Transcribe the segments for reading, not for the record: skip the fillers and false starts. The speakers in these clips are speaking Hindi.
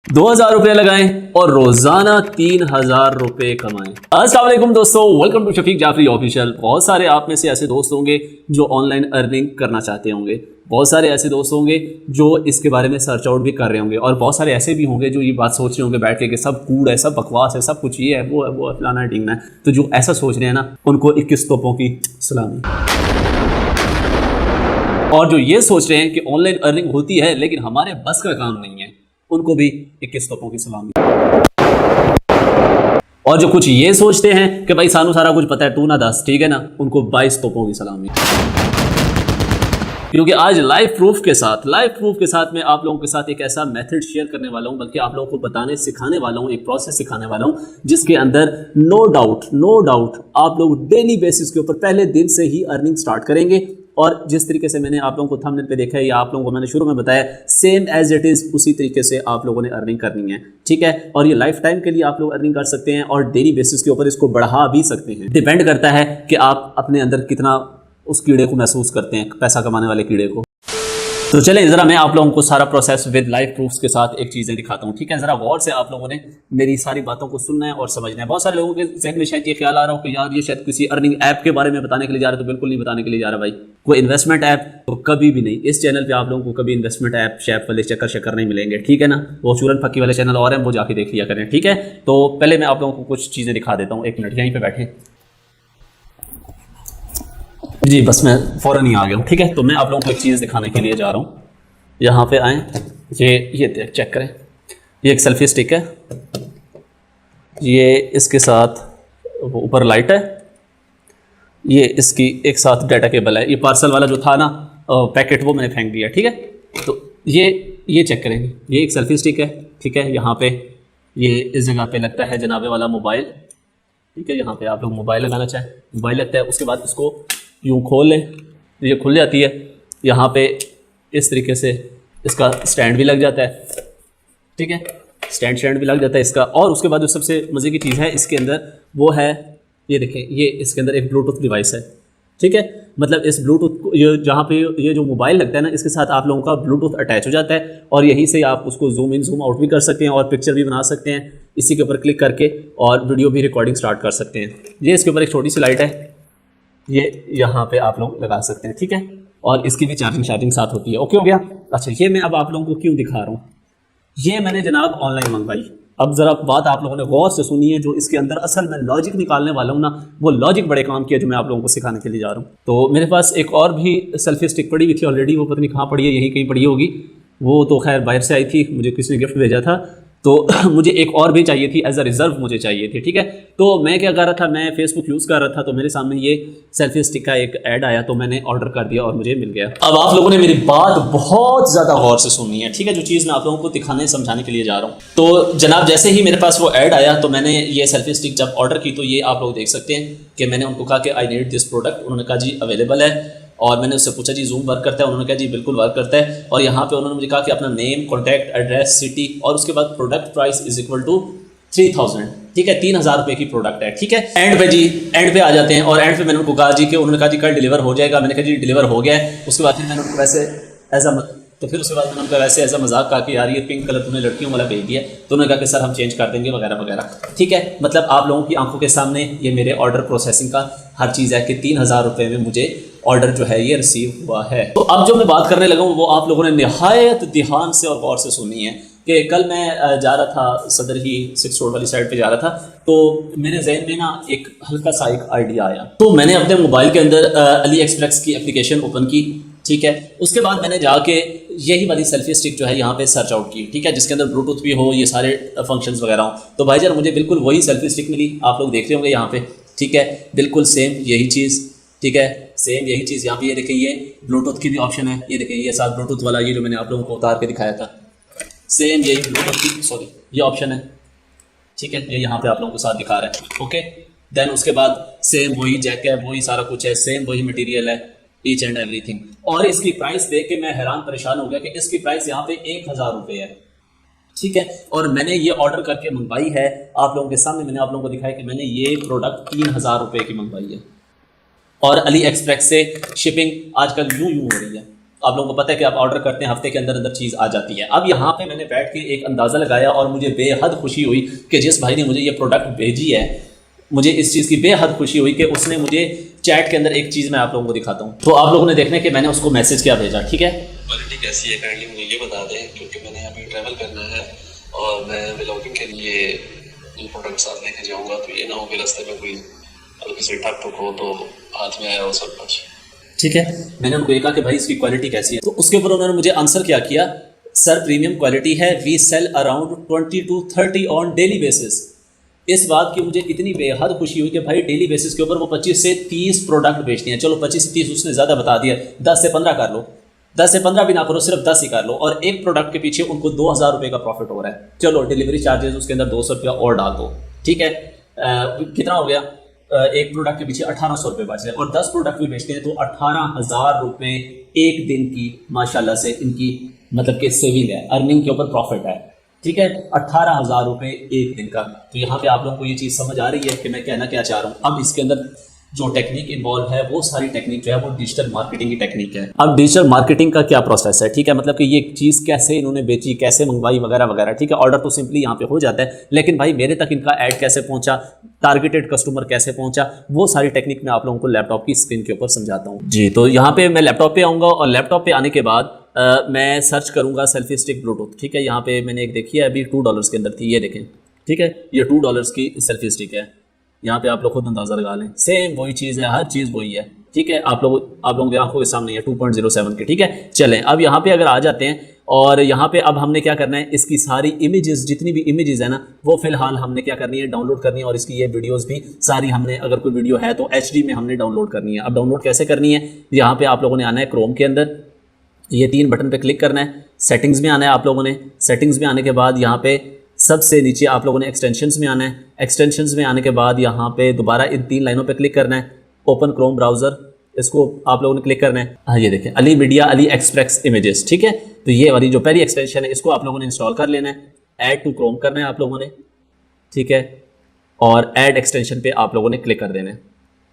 2000 रुपए लगाएं और रोजाना 3000 रुपए कमाएं। अस्सलाम वालेकुम दोस्तों, welcome to Shafiq Jafri official. बहुत सारे आप में से ऐसे दोस्त होंगे जो ऑनलाइन अर्निंग करना चाहते होंगे, बहुत सारे ऐसे दोस्त होंगे जो इसके बारे में सर्च आउट भी कर रहे होंगे, और बहुत सारे ऐसे भी होंगे जो ये बात सोच रहे होंगे बैठ के कि सब कूड़ है, सब बकवास है, सब कुछ ये है, वो फलाना ढींगना है। तो जो ऐसा सोच रहे हैं ना, उनको 21 तोपों की सलामी। और जो ये सोच रहे हैं कि ऑनलाइन अर्निंग होती है लेकिन हमारे बस का काम नहीं है, उनको भी 21 तोपों की सलामी। और जो कुछ ये सोचते हैं कि भाई सानू सारा कुछ पता है, तू ना दस, ठीक है ना, उनको 22 तोपों की सलामी। क्योंकि आज लाइव प्रूफ के साथ मैं आप लोगों के साथ एक ऐसा मेथड शेयर करने वाला हूं, बल्कि आप लोगों को बताने सिखाने वाला हूं, एक प्रोसेस सिखाने वाला हूं जिसके अंदर नो डाउट आप लोग डेली बेसिस के ऊपर पहले दिन से ही अर्निंग स्टार्ट करेंगे। और जिस तरीके से मैंने आप लोगों को थंबनेल पे देखा है या आप लोगों को मैंने शुरू में बताया, सेम एज इट इज़ उसी तरीके से आप लोगों ने अर्निंग करनी है, ठीक है। और ये लाइफ टाइम के लिए आप लोग अर्निंग कर सकते हैं और डेली बेसिस के ऊपर इसको बढ़ा भी सकते हैं। डिपेंड करता है कि आप अपने अंदर कितना उस कीड़े को महसूस करते हैं, पैसा कमाने वाले कीड़े को। तो चलें ज़रा मैं आप लोगों को सारा प्रोसेस विद लाइव प्रूफ्स के साथ एक चीज़ें दिखाता हूँ, ठीक है। ज़रा गौर से आप लोगों ने मेरी सारी बातों को सुनना है और समझना है। बहुत सारे लोगों के ज़हन में शायद ये ख्याल आ रहा हो कि यार ये शायद किसी अर्निंग ऐप के बारे में बताने के लिए जा रहा है। तो बिल्कुल नहीं बताने के लिए जा रहा भाई, कोई इन्वेस्टमेंट ऐप तो कभी भी नहीं। इस चैनल पर आप लोगों को कभी इन्वेस्टमेंट ऐप शैप वाले चक्कर नहीं मिलेंगे, ठीक है ना। वो चूरन फक्की वाले चैनल और हैं, वो जाके देख लिया करें, ठीक है। तो पहले मैं आप लोगों को कुछ चीज़ें दिखा देता हूँ। 1 मिनट यहीं पर बैठे जी, बस मैं फ़ौरन ही आ गया हूँ, ठीक है। तो मैं आप लोगों को एक चीज़ दिखाने के लिए जा रहा हूँ। यहाँ पे आएँ, ये चेक करें, ये एक सेल्फी स्टिक है, ये इसके साथ वो ऊपर लाइट है, ये इसकी एक साथ डाटा केबल है। ये पार्सल वाला जो था ना पैकेट, वो मैंने फेंक दिया, ठीक है। तो ये चेक करेंगे, ये एक सेल्फी स्टिक है, ठीक है। यहाँ पे ये इस जगह पे लगता है जनाबे वाला मोबाइल, ठीक है। यहाँ पे आप लोग मोबाइल लगाना चाहें, मोबाइल लगता है। उसके बाद इसको यूँ खोल लें, ये खुल जाती है। यहाँ पे इस तरीके से इसका स्टैंड भी लग जाता है, ठीक है। स्टैंड भी लग जाता है इसका। और उसके बाद जो सबसे मज़े की चीज़ है इसके अंदर, वो है ये देखें, ये इसके अंदर एक ब्लूटूथ डिवाइस है, ठीक है। मतलब इस ब्लूटूथ को, ये जहाँ पे ये जो मोबाइल लगता है ना, इसके साथ आप लोगों का ब्लूटूथ अटैच हो जाता है और यहीं से आप उसको जूम इन जूम आउट भी कर सकते हैं और पिक्चर भी बना सकते हैं इसी के ऊपर क्लिक करके, और वीडियो भी रिकॉर्डिंग स्टार्ट कर सकते हैं। ये इसके ऊपर एक छोटी सी लाइट है, ये यहाँ पे आप लोग लगा सकते हैं, ठीक है। और इसकी भी चार्जिंग साथ होती है। ओके हो गया। अच्छा, ये मैं अब आप लोगों को क्यों दिखा रहा हूँ, ये मैंने जनाब ऑनलाइन मंगवाई। अब ज़रा बात आप लोगों ने गौर से सुनी है, जो इसके अंदर असल में लॉजिक निकालने वाला हूँ ना, वो लॉजिक बड़े काम किया जो मैं आप लोगों को सिखाने के लिए जा रहा हूँ। तो मेरे पास एक और भी सेल्फी स्टिक पड़ी हुई थी ऑलरेडी, वो पता नहीं कहाँ पड़ी है, यहीं कहीं पड़ी होगी। वो तो खैर बाहर से आई थी, मुझे किसी ने गिफ्ट भेजा था, तो मुझे एक और भी चाहिए थी, एज अ रिज़र्व मुझे चाहिए थी, ठीक है। तो मैं क्या कर रहा था, मैं फेसबुक यूज़ कर रहा था, तो मेरे सामने ये सेल्फी स्टिक का एक ऐड आया, तो मैंने ऑर्डर कर दिया और मुझे मिल गया। अब आप लोगों ने मेरी बात बहुत ज़्यादा गौर से सुननी है, ठीक है, जो चीज़ मैं आप लोगों को दिखाने समझाने के लिए जा रहा हूँ। तो जनाब जैसे ही मेरे पास वो ऐड आया, तो मैंने ये सेल्फी स्टिक जब ऑर्डर की, तो ये आप लोग देख सकते हैं कि मैंने उनको कहा कि आई नीड दिस प्रोडक्ट। उन्होंने कहा जी अवेलेबल है। और मैंने उससे पूछा जी जूम वर्क करता है, उन्होंने कहा जी बिल्कुल वर्क करता है। और यहाँ पे उन्होंने मुझे कहा कि अपना नेम, कॉन्टैक्ट, एड्रेस, सिटी, और उसके बाद product price is equal to 3000, ठीक है। 3000 रुपये की प्रोडक्ट है, ठीक है। एंड पे आ जाते हैं, और एंड पे मैंने उनको कहा जी कि, उन्होंने कहा जी कल डिलीवर हो जाएगा। मैंने कहा जी डिलीवर हो गया है। उसके बाद फिर मैंने उनको वैसे उसके बाद मैंने उनका वैसे ऐसा मजाक कहा कि यार ये पिंक कलर तुमने लड़कियों वाला भेज दिया, तो उन्होंने कहा कि सर हम चेंज कर देंगे वगैरह वगैरह, ठीक है। मतलब आप लोगों की आंखों के सामने ये मेरे ऑर्डर प्रोसेसिंग का हर चीज़ है कि 3000 रुपये में मुझे ऑर्डर जो है ये रिसीव हुआ है। तो अब जो मैं बात करने लगा हूँ वो आप लोगों ने निहायत ध्यान से और गौर से सुनी है कि कल मैं जा रहा था सदर ही 6 रोड वाली साइड पे जा रहा था, तो मेरे जहन में ना एक हल्का सा एक आइडिया आया। तो मैंने अपने मोबाइल के अंदर अली एक्सप्रेस की एप्लीकेशन ओपन की, ठीक है। उसके बाद मैंने जाके यही वाली सेल्फी स्टिक जो है यहाँ पे सर्च आउट की, ठीक है, जिसके अंदर ब्लूटूथ भी हो, ये सारे फंक्शंस वगैरह हो। तो भाईजान मुझे बिल्कुल वही सेल्फी स्टिक मिली, आप लोग देख रहे होंगे यहाँ पे, ठीक है। बिल्कुल सेम यही चीज़, ठीक है, सेम यही चीज़। यहाँ पे ये देखें, ये ब्लूटूथ की भी ऑप्शन है, ये देखें, ये साथ ब्लूटूथ वाला, ये जो मैंने आप लोगों को उतार के दिखाया था, सेम यही ब्लूटूथ की ये ऑप्शन है, ठीक है। ये यहाँ पे आप लोगों को साथ दिखा रहा है, ओके। देन उसके बाद सेम वही जैक है, वही सारा कुछ है, सेम वही मटेरियल है, ईच एंड एवरीथिंग। और इसकी प्राइस देख के मैं हैरान परेशान हो गया कि इसकी प्राइस यहाँ पे 1000 रुपये है, ठीक है। और मैंने ये ऑर्डर करके मंगवाई है, आप लोगों के सामने मैंने आप लोगों को दिखाया कि मैंने ये प्रोडक्ट 3000 रुपये की मंगवाई है। और अली एक्सप्रेस से शिपिंग आजकल यूं हो रही है, आप लोगों को पता है कि आप ऑर्डर करते हैं, हफ्ते के अंदर अंदर चीज़ आ जाती है। अब यहाँ पे मैंने बैठ के एक अंदाज़ा लगाया और मुझे बेहद खुशी हुई कि जिस भाई ने मुझे ये प्रोडक्ट भेजी है, मुझे इस चीज़ की बेहद खुशी हुई कि उसने मुझे चैट के अंदर एक चीज़ मैं आप लोगों को दिखाता हूँ। तो आप लोगों ने देखना कि मैंने उसको मैसेज क्या भेजा, ठीक है। क्वालिटी कैसी है काइंडली मुझे ये बता दें, क्योंकि मैंने यहाँ पे ट्रैवल करना है और मैं व्लॉगिंग के लिए ये प्रोडक्ट साथ लेके जाऊँगा, तो ये ना हो कि रास्ते में कोई हल्की सी ठक ठुक हो तो हाथ में आया हो सब कुछ, ठीक है। मैंने उनको ये कहा कि भाई इसकी क्वालिटी कैसी है, तो उसके ऊपर उन्होंने मुझे आंसर क्या किया, सर प्रीमियम क्वालिटी है, we sell around 20 to 30 on daily basis. इस बात की मुझे इतनी बेहद खुशी हुई कि भाई डेली बेसिस के ऊपर वो 25 से 30 प्रोडक्ट बेचती हैं। चलो 25 से 30 उसने ज़्यादा बता दिया, 10 से 15 कर लो, 10 से 15 भी ना करो, सिर्फ 10 ही कर लो, और एक प्रोडक्ट के पीछे उनको 2000 रुपये का प्रॉफिट हो रहा है। चलो डिलीवरी चार्जेस उसके अंदर 200 रुपया और डाल दो, ठीक है। कितना हो गया, एक प्रोडक्ट के पीछे 1800 रुपये बच रहे हैं, और 10 प्रोडक्ट भी बेचते हैं तो 18,000 रुपये एक दिन की माशाल्लाह से इनकी मतलब कि सेविंग है, अर्निंग के ऊपर प्रॉफिट है, ठीक है। 18,000 रुपये एक दिन का। तो यहाँ पे आप लोगों को ये चीज़ समझ आ रही है कि मैं कहना क्या चाह रहा हूँ। अब इसके अंदर जो टेक्निक इन्वॉल्व है वो सारी टेक्निक जो है वो डिजिटल मार्केटिंग की टेक्निक है। अब डिजिटल मार्केटिंग का क्या प्रोसेस है, ठीक है, मतलब कि ये चीज़ कैसे इन्होंने बेची, कैसे मंगवाई वगैरह वगैरह, ठीक है। ऑर्डर तो सिंपली यहाँ पे हो जाता है, लेकिन भाई मेरे तक इनका ऐड कैसे पहुंचा, टारगेटेड कस्टमर कैसे पहुंचा, वो सारी टेक्निक मैं आप लोगों को लैपटॉप की स्क्रीन के ऊपर समझाता हूँ जी। तो यहाँ पे मैं लैपटॉप पे आऊँगा और लैपटॉप पे आने के बाद मैं सर्च करूँगा सेल्फी स्टिक ब्लूटूथ, ठीक है। यहाँ पे मैंने एक देखी है अभी $2 के अंदर थी, ये देखें, ठीक है, ये $2 की सेल्फी स्टिक है। यहाँ पे आप लोग खुद अंदाजा लगा लें, सेम वही चीज़ है, हर चीज़ वही है, ठीक है। आप लोगों की आंखों के सामने है 2.07 के, ठीक है। चलें अब यहाँ पे अगर आ जाते हैं और यहाँ पे अब हमने क्या करना है, इसकी सारी इमेजेस, जितनी भी इमेजेस है ना, वो फिलहाल हमने क्या करनी है, डाउनलोड करनी है। और इसकी ये वीडियोस भी सारी हमने, अगर कोई वीडियो है तो HD में हमने डाउनलोड करनी है। अब डाउनलोड कैसे करनी है, यहाँ पे आप लोगों ने आना है क्रोम के अंदर, ये 3 बटन पे क्लिक करना है, सेटिंग्स में आना है आप लोगों ने। सेटिंग्स में आने के बाद यहाँ पे सबसे नीचे आप लोगों ने एक्सटेंशंस में आना है। एक्सटेंशंस में आने के बाद यहाँ पे दोबारा इन 3 लाइनों पे क्लिक करना है, ओपन क्रोम ब्राउज़र, इसको आप लोगों ने क्लिक करना है। हाँ ये देखें, Ali media Ali express images, ठीक है। तो ये वाली जो पहली एक्सटेंशन है इसको आप लोगों ने इंस्टॉल कर लेना है, ऐड टू क्रोम करना है आप लोगों ने, ठीक है, और ऐड एक्सटेंशन पे आप लोगों ने क्लिक कर देना है,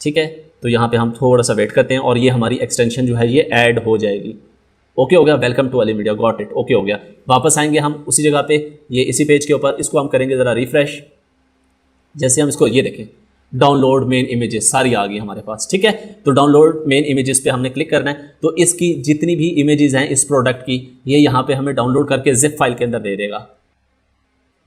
ठीक है। तो यहाँ पे हम थोड़ा सा वेट करते हैं और ये हमारी एक्सटेंशन जो है ये ऐड हो जाएगी। ओके हो गया, welcome to Ali media, got it, okay हो गया। वापस आएंगे हम उसी जगह पे, ये इसी पेज के ऊपर, इसको हम करेंगे ज़रा रिफ्रेश। जैसे हम इसको, ये देखें डाउनलोड मेन इमेजेस सारी आ गई हमारे पास, ठीक है। तो डाउनलोड मेन इमेजेस पे हमने क्लिक करना है, तो इसकी जितनी भी इमेजेस हैं इस प्रोडक्ट की, ये यहाँ पे हमें डाउनलोड करके जिप फाइल के अंदर दे देगा।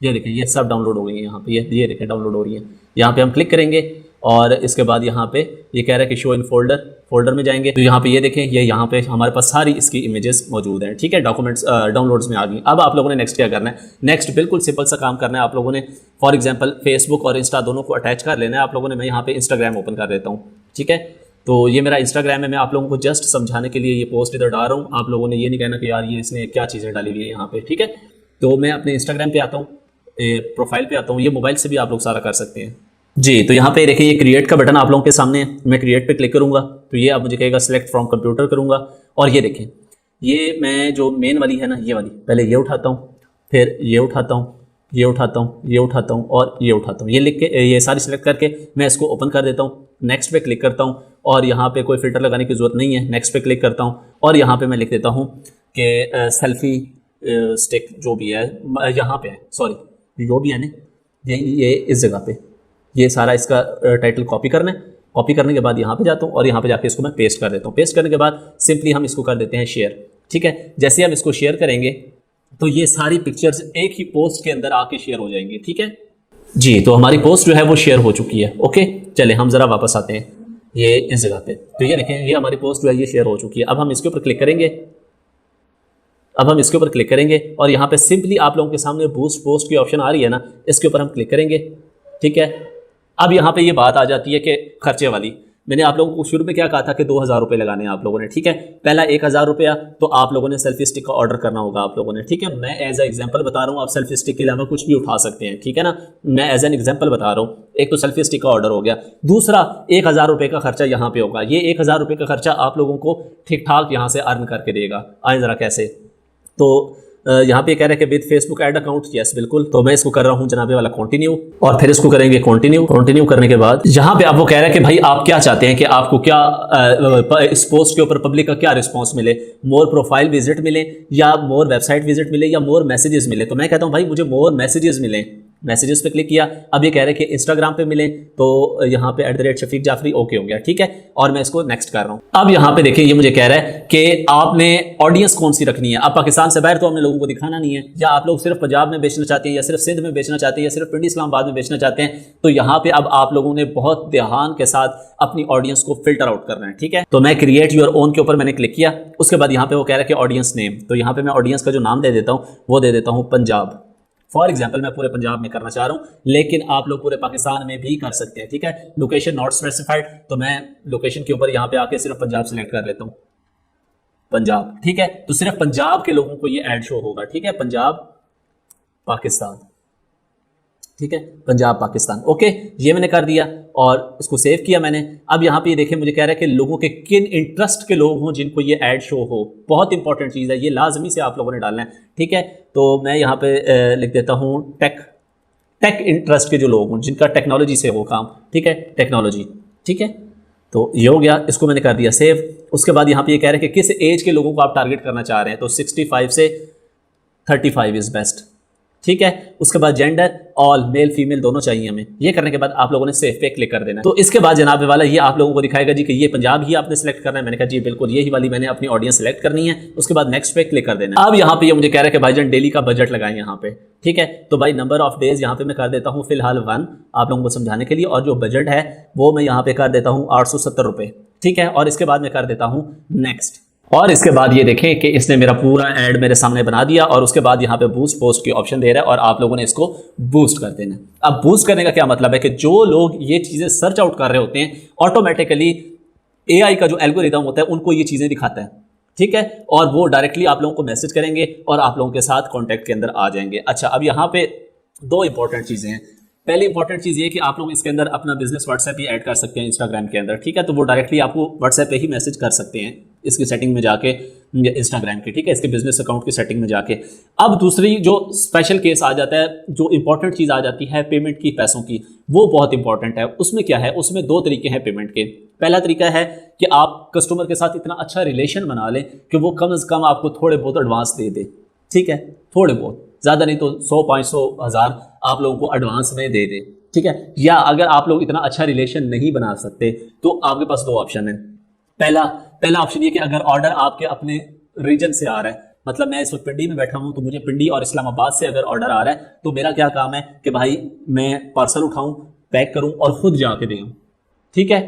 ये देखें ये सब डाउनलोड हो गई है यहाँ पे, ये देखें डाउनलोड हो रही है। यहाँ पे हम क्लिक करेंगे और इसके बाद यहाँ पे ये कह रहा है कि शो इन फोल्डर में जाएंगे, तो यहाँ पे ये देखें, ये यहाँ पे हमारे पास सारी इसकी इमेजेस मौजूद हैं, ठीक है। डॉक्यूमेंट्स डाउनलोड्स में आ गई। अब आप लोगों ने नेक्स्ट क्या करना है, नेक्स्ट बिल्कुल सिंपल सा काम करना है आप लोगों ने। फॉर एग्जांपल फेसबुक और इंस्टा दोनों को अटैच कर लेना है आप लोगों ने। मैं यहाँ पे इंस्टाग्राम ओपन कर देता हूँ, ठीक है। तो ये मेरा इंस्टाग्राम है, मैं आप लोगों को जस्ट समझाने के लिए ये पोस्ट इधर डाल रहा हूँ। आप लोगों ने ये नहीं कहना कि यार ये इसने क्या चीज़ें डाली हुई है यहाँ पे, ठीक है। तो मैं अपने इंस्टाग्राम पे आता हूँ, प्रोफाइल पे आता हूँ, ये मोबाइल से भी आप लोग सारा कर सकते हैं जी। तो यहाँ पे देखिए ये क्रिएट का बटन आप लोगों के सामने है, मैं क्रिएट पे क्लिक करूँगा तो ये अब मुझे कहेगा सिलेक्ट फ्रॉम कंप्यूटर करूँगा। और ये देखें, ये मैं जो मेन वाली है ना, ये वाली पहले ये उठाता हूँ, फिर ये उठाता हूँ, ये उठाता हूँ, ये उठाता हूँ और ये उठाता हूँ। ये लिख के ये सारी सिलेक्ट करके मैं इसको ओपन कर देता हूँ, नेक्स्ट पे क्लिक करता हूँ और यहाँ पे कोई फिल्टर लगाने की जरूरत नहीं है। नेक्स्ट पे क्लिक करता हूँ और यहाँ पे मैं लिख देता हूँ कि सेल्फी स्टिक जो भी है यहाँ पे है, सॉरी जो भी है ना, ये इस जगह पे ये सारा इसका टाइटल कॉपी करना है। कॉपी करने के बाद यहाँ पे जाता हूँ और यहाँ पे जाके इसको मैं पेस्ट कर देता हूँ। पेस्ट करने के बाद सिंपली हम इसको कर देते हैं शेयर, ठीक है। जैसे हम इसको शेयर करेंगे तो ये सारी पिक्चर्स एक ही पोस्ट के अंदर आके शेयर हो जाएंगी, ठीक है जी। तो हमारी पोस्ट जो है वो शेयर हो चुकी है। ओके चले हम ज़रा वापस आते हैं ये इस जगह पे। तो ये देखें ये हमारी पोस्ट जो है ये शेयर हो चुकी है। अब हम इसके ऊपर क्लिक करेंगे, अब हम इसके ऊपर क्लिक करेंगे और यहाँ पे सिंपली आप लोगों के सामने बूस्ट पोस्ट की ऑप्शन आ रही है ना, इसके ऊपर हम क्लिक करेंगे, ठीक है। अब यहाँ पे ये बात आ जाती है कि खर्चे वाली। मैंने आप लोगों को शुरू में क्या कहा था कि 2000 रुपये लगाने हैं आप लोगों ने, ठीक है। पहला 1000 रुपया तो आप लोगों ने सेल्फी स्टिक का ऑर्डर करना होगा आप लोगों ने, ठीक है। मैं एज ए एग्जांपल बता रहा हूँ, आप सेल्फी स्टिक के अलावा कुछ भी उठा सकते हैं, ठीक है ना। मैं एज एन एग्जांपल बता रहा हूँ। एक तो सेल्फी स्टिक का ऑर्डर हो गया, दूसरा 1000 रुपये का खर्चा यहाँ पे होगा। ये 1000 रुपये का खर्चा आप लोगों को ठीक ठाक यहाँ से अर्न करके देगा। आए ज़रा कैसे, तो यहाँ पे कह रहे हैं कि with Facebook ad account, yes बिल्कुल, तो मैं इसको कर रहा हूँ जनाबे वाला कंटिन्यू, और फिर इसको करेंगे कंटिन्यू करने के बाद यहाँ पे अब वो कह रहा है कि भाई आप क्या चाहते हैं कि आपको क्या इस पोस्ट के ऊपर पब्लिक का क्या रिस्पॉन्स मिले, मोर प्रोफाइल विजिट मिले या मोर वेबसाइट विजिट मिले या मोर मैसेजेस मिले। तो मैं कहता हूँ भाई मुझे मोर मैसेजेस मिले, मैसेजेस पे क्लिक किया। अब ये कह रहे हैं कि इंस्टाग्राम पे मिले, तो यहाँ पे @शफीक जाफरी ओके हो गया, ठीक है, और मैं इसको नेक्स्ट कर रहा हूँ। अब यहाँ पे देखिए ये मुझे कह रहा है कि आपने ऑडियंस कौन सी रखनी है। अब पाकिस्तान से बाहर तो हमने लोगों को दिखाना नहीं है, या आप लोग सिर्फ पंजाब में बेचना चाहते हैं या सिर्फ सिंध में बेचना चाहते हैं या सिर्फ पिंडी इस्लामाबाद में बेचना चाहते हैं, तो यहाँ पे अब आप लोगों ने बहुत ध्यान के साथ अपनी ऑडियंस को फिल्टर आउट करना है, ठीक है। तो मैं क्रिएट योर ओन के ऊपर मैंने क्लिक किया, उसके बाद यहाँ पे वो कह रहा है कि ऑडियंस नेम, तो यहाँ पे मैं ऑडियंस का जो नाम दे देता हूँ वो दे देता हूँ पंजाब। फॉर एग्जाम्पल मैं पूरे पंजाब में करना चाह रहा हूँ, लेकिन आप लोग पूरे पाकिस्तान में भी कर सकते हैं, ठीक है। लोकेशन नॉट स्पेसिफाइड, तो मैं लोकेशन के ऊपर यहाँ पे आके सिर्फ पंजाब सेलेक्ट कर लेता हूँ, पंजाब, ठीक है। तो सिर्फ पंजाब के लोगों को ये ऐड शो होगा, ठीक है, पंजाब पाकिस्तान, ठीक है, पंजाब पाकिस्तान, ओके, ये मैंने कर दिया और इसको सेव किया मैंने। अब यहाँ पे ये देखें मुझे कह रहा है कि लोगों के किन इंटरेस्ट के लोग हों जिनको ये ऐड शो हो। बहुत इंपॉर्टेंट चीज़ है, ये लाजमी से आप लोगों ने डालना है, ठीक है। तो मैं यहाँ पे लिख देता हूँ टेक इंटरेस्ट के जो लोग हों, जिनका टेक्नोलॉजी से हो काम, ठीक है, टेक्नोलॉजी, ठीक है। तो ये हो गया, इसको मैंने कर दिया सेव। उसके बाद यहाँ पे ये कह रहे हैं कि किस एज के लोगों को आप टारगेट करना चाह रहे हैं, तो 65 से 35 इज़ बेस्ट, ठीक है। उसके बाद जेंडर ऑल, मेल फीमेल दोनों चाहिए हमें। ये करने के बाद आप लोगों ने सेव पे क्लिक कर देना है। तो इसके बाद जनाब वाला ये आप लोगों को दिखाएगा जी कि ये पंजाब ही आपने सेलेक्ट करना है। मैंने कहा जी बिल्कुल यही वाली मैंने अपनी ऑडियंस सेलेक्ट करनी है। उसके बाद नेक्स्ट पे क्लिक कर देना है। अब यहाँ पे ये मुझे कह रहा है कि भाईजान डेली का बजट लगाएं यहाँ पे, ठीक है। तो भाई नंबर ऑफ डेज यहाँ पे मैं कर देता हूँ फिलहाल 1 आप लोगों को समझाने के लिए, और जो बजट है वो मैं यहाँ पे कर देता हूँ 870 रुपये, ठीक है। और इसके बाद मैं कर देता हूँ नेक्स्ट। और इसके बाद ये देखें कि इसने मेरा पूरा ऐड मेरे सामने बना दिया, और उसके बाद यहाँ पे बूस्ट पोस्ट की ऑप्शन दे रहा है और आप लोगों ने इसको बूस्ट कर देना। अब बूस्ट करने का क्या मतलब है कि जो लोग ये चीज़ें सर्च आउट कर रहे होते हैं, ऑटोमेटिकली एआई का जो एल्गोरिदम होता है उनको ये चीज़ें दिखाता है, ठीक है, और वो डायरेक्टली आप लोगों को मैसेज करेंगे और आप लोगों के साथ कॉन्टैक्ट के अंदर आ जाएंगे। अच्छा, अब यहाँ पे 2 इंपॉर्टेंट चीज़ें हैं। पहली इंपॉर्टेंट चीज़ ये कि आप लोग इसके अंदर अपना बिजनेस व्हाट्सएप ही ऐड कर सकते हैं इंस्टाग्राम के अंदर, ठीक है। तो वो डायरेक्टली आपको व्हाट्सएप पे ही मैसेज कर सकते हैं इसकी सेटिंग में जाके, इंस्टाग्राम की, ठीक है, इसके बिजनेस अकाउंट की सेटिंग में जाके। अब दूसरी जो स्पेशल केस आ जाता है, जो इंपॉर्टेंट चीज़ आ जाती है पेमेंट की, पैसों की, वो बहुत इंपॉर्टेंट है। उसमें क्या है, उसमें 2 तरीके हैं पेमेंट के। पहला तरीका है कि आप कस्टमर के साथ इतना अच्छा रिलेशन बना लें कि वो कम से कम आपको थोड़े बहुत एडवांस दे दे, ठीक है, थोड़े बहुत, ज़्यादा नहीं तो 100, 500, 1000 आप लोगों को एडवांस में दे दे, ठीक है। या अगर आप लोग इतना अच्छा रिलेशन नहीं बना सकते तो आपके पास 2 ऑप्शन है। पहला ऑप्शन ये कि अगर ऑर्डर आपके अपने रीजन से आ रहा है, मतलब मैं इस वक्त पिंडी में बैठा हूं तो मुझे पिंडी और इस्लामाबाद से अगर ऑर्डर आ रहा है तो मेरा क्या काम है कि भाई मैं पार्सल उठाऊं, पैक करूं और खुद जाके दूं, ठीक है।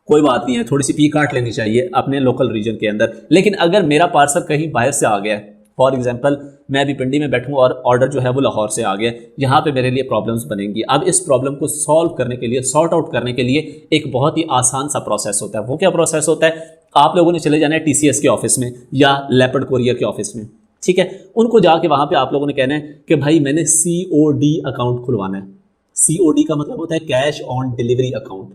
कोई बात नहीं है, थोड़ी सी पी काट लेनी चाहिए अपने लोकल रीजन के अंदर। लेकिन अगर मेरा पार्सल कहीं बाहर से आ गया है, फॉर एग्जांपल मैं अभी पिंडी में बैठूं और ऑर्डर जो है वो लाहौर से आ गया, यहाँ पे मेरे लिए प्रॉब्लम्स बनेंगी। अब इस प्रॉब्लम को सॉल्व करने के लिए, सॉर्ट आउट करने के लिए एक बहुत ही आसान सा प्रोसेस होता है। वो क्या प्रोसेस होता है, आप लोगों ने चले जाना है TCS के ऑफिस में या लेपर्ड कोरियर के ऑफिस में, ठीक है। उनको जाके वहाँ पे आप लोगों ने कहना है कि भाई मैंने COD अकाउंट खुलवाना है। COD का मतलब होता है कैश ऑन डिलीवरी अकाउंट,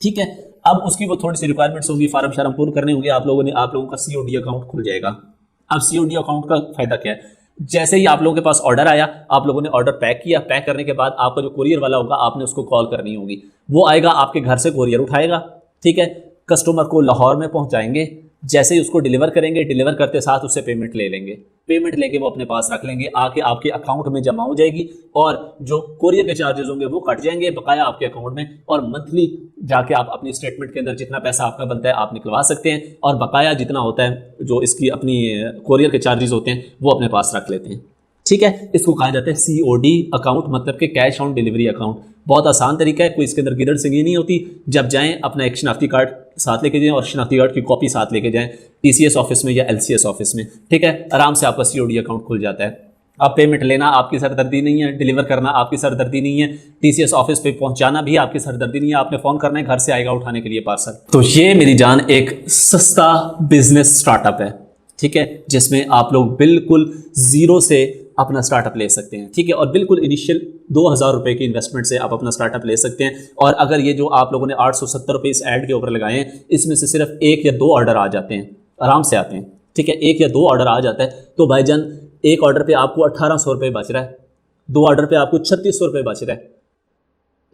ठीक है। अब उसकी वो थोड़ी सी रिक्वायरमेंट्स होंगी, फार्म शार्म पूर्ण करने होंगे, आप लोगों का COD अकाउंट खुल जाएगा। अब COD अकाउंट का फायदा क्या है, जैसे ही आप लोगों के पास ऑर्डर आया, आप लोगों ने ऑर्डर पैक किया, पैक करने के बाद आपका जो कुरियर वाला होगा आपने उसको कॉल करनी होगी, वो आएगा आपके घर से कुरियर उठाएगा, ठीक है, कस्टमर को लाहौर में पहुंचाएंगे। जैसे ही उसको डिलीवर करेंगे, डिलीवर करते साथ उससे पेमेंट ले लेंगे, पेमेंट लेके वो अपने पास रख लेंगे, आके आपके अकाउंट में जमा हो जाएगी और जो कुरियर के चार्जेस होंगे वो कट जाएंगे बकाया आपके अकाउंट में, और मंथली जाके आप अपनी स्टेटमेंट के अंदर जितना पैसा आपका बनता है आप निकलवा सकते हैं, और बकाया जितना होता है जो इसकी अपनी कुरियर के चार्जेस होते हैं वो अपने पास रख लेते हैं, ठीक है। इसको कहा जाता है COD अकाउंट, मतलब कि कैश ऑन डिलीवरी अकाउंट। बहुत आसान तरीका है, कोई इसके अंदर गिदड़ सिंगी नहीं होती। जब जाएं अपना एक शनाख्ती कार्ड साथ लेके जाएं और शनाख्ती कार्ड की कॉपी साथ लेके जाएं TCS ऑफिस में या LCS ऑफिस में, ठीक है, आराम से आपका COD अकाउंट खुल जाता है। अब पेमेंट लेना आपकी सरदर्दी नहीं है, डिलीवर करना आपकी सरदर्दी नहीं है, TCS ऑफिस पे पहुंचाना भी आपकी सरदर्दी नहीं है, आपने फ़ोन करना है, घर से आएगा उठाने के लिए पार्सल। तो ये मेरी जान एक सस्ता बिजनेस स्टार्टअप है, ठीक है, जिसमें आप लोग बिल्कुल ज़ीरो से अपना स्टार्टअप ले सकते हैं, ठीक है, और बिल्कुल इनिशियल 2000 रुपये की इन्वेस्टमेंट से आप अपना स्टार्टअप ले सकते हैं। और अगर ये जो आप लोगों ने 870 रुपये इस ऐड के ऊपर लगाए हैं, इसमें से सिर्फ 1 या 2 ऑर्डर आ जाते हैं, आराम से आते हैं, ठीक है, 1 या 2 ऑर्डर आ जाता है, तो भाईजान एक ऑर्डर पे आपको 1800 रुपये बच रहा है, 2 ऑर्डर पे आपको 3600 रुपये बच रहा है।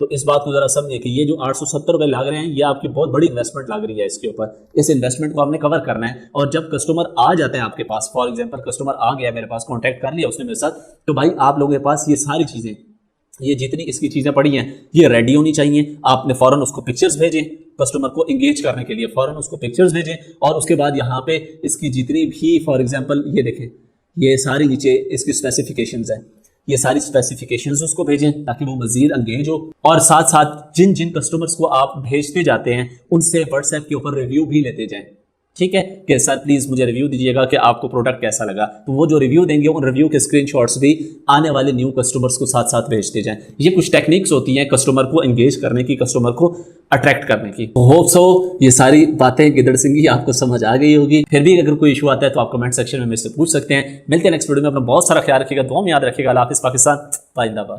तो इस बात को जरा समझिए कि ये जो 870 रुपये लग रहे हैं ये आपकी बहुत बड़ी इन्वेस्टमेंट लग रही है इसके ऊपर। इस इन्वेस्टमेंट को आपने कवर करना है। और जब कस्टमर आ जाते हैं आपके पास, फॉर एग्जांपल कस्टमर आ गया मेरे पास, कांटेक्ट कर लिया उसने मेरे साथ, तो भाई आप लोगों के पास ये सारी चीज़ें, ये जितनी इसकी चीज़ें पड़ी हैं ये रेडी होनी चाहिए। आपने फ़ौरन उसको पिक्चर्स भेजें, कस्टमर को इंगेज करने के लिए फ़ौरन उसको पिक्चर्स भेजें। और उसके बाद यहाँ पे इसकी जितनी भी, फॉर एग्जांपल ये देखें, ये सारी नीचे इसकी स्पेसिफिकेशंस हैं, ये सारी स्पेसिफिकेशंस उसको भेजें ताकि वो मजीद एंगेज हो। और साथ साथ जिन जिन कस्टमर्स को आप भेजते जाते हैं उनसे व्हाट्सएप के ऊपर रिव्यू भी लेते जाएं, ठीक है, कि सर प्लीज़ मुझे रिव्यू दीजिएगा कि आपको प्रोडक्ट कैसा लगा। तो वो जो रिव्यू देंगे उन रिव्यू के स्क्रीनशॉट्स भी आने वाले न्यू कस्टमर्स को साथ साथ भेजते जाएं। ये कुछ टेक्निक्स होती हैं कस्टमर को एंगेज करने की, कस्टमर को अट्रैक्ट करने की। होप सो ये सारी बातें गिदड़ सिंह आपको समझ आ गई होगी। फिर भी अगर कोई इशू आता है तो आप कमेंट सेक्शन में मुझसे पूछ सकते हैं। मिलते हैं नेक्स्ट वीडियो में। अपना बहुत सारा ख्याल रखिएगा, दुआ में याद रखिएगा। अल्लाह हाफिज़। पाकिस्तान जिंदाबाद।